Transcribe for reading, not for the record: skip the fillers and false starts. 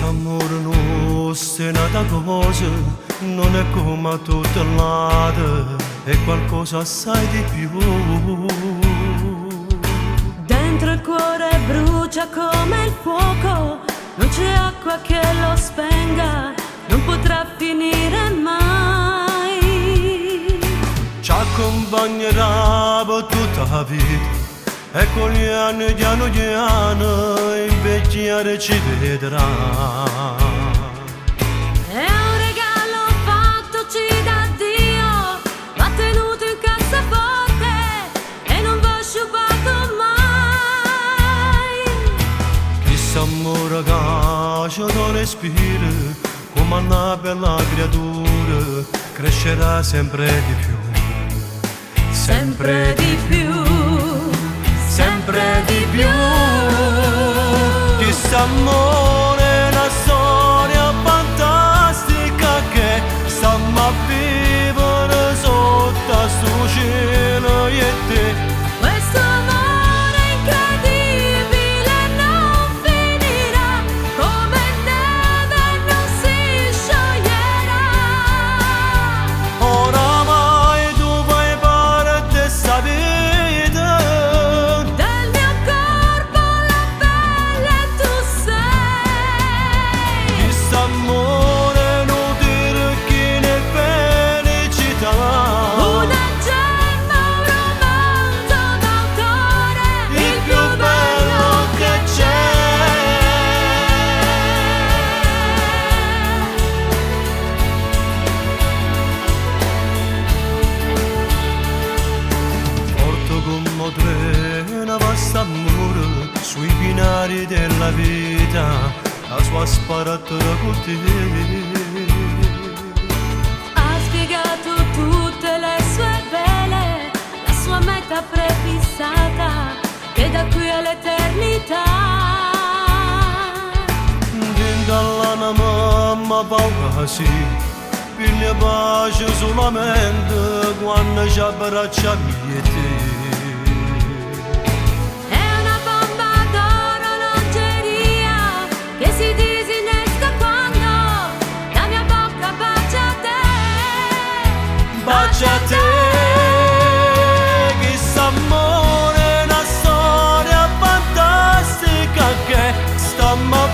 Quest'amore nostro è nata cosa, non è come tutte le altre, è qualcosa assai di più. Dentro il cuore brucia come il fuoco, non c'è acqua che lo spenga, non potrà finire mai. Ci accompagnerà per tutta la vita, e con gli anni piano piano invecchiare ci vedrà. È un regalo fattoci da Dio, va tenuto in cassaforte e non va sciupato mai. Questo amore che ci dà respiro, come una bella creatura, crescerà sempre di più. Sempre di più, sempre di più. Questo amore è una storia fantastica che stiamo a vivere sotto sto cielo io e te. questo amore incredibile non finirà, come neve non si scioglierà. Oramai tu fai parte di sta vita, Del mio corpo la pelle tu sei, questo amore non dire che ne felicità. una gemma, un romanzo d'autore, Il più bello che c'è. Porto come treno vasta amore sui binari della vita, la sua sparatura con te. ha spiegato tutte le sue vele, la sua meta prefissata, che da qui all'eternità. Dalla mamma paura sì, piglia pace solamente quando ci abbraccia mia e te. È una bomba d'oro l'ogeria che si disinnesca quando la mia bocca bacia te. Bacia te, questo amore è una storia fantastica che stiamo a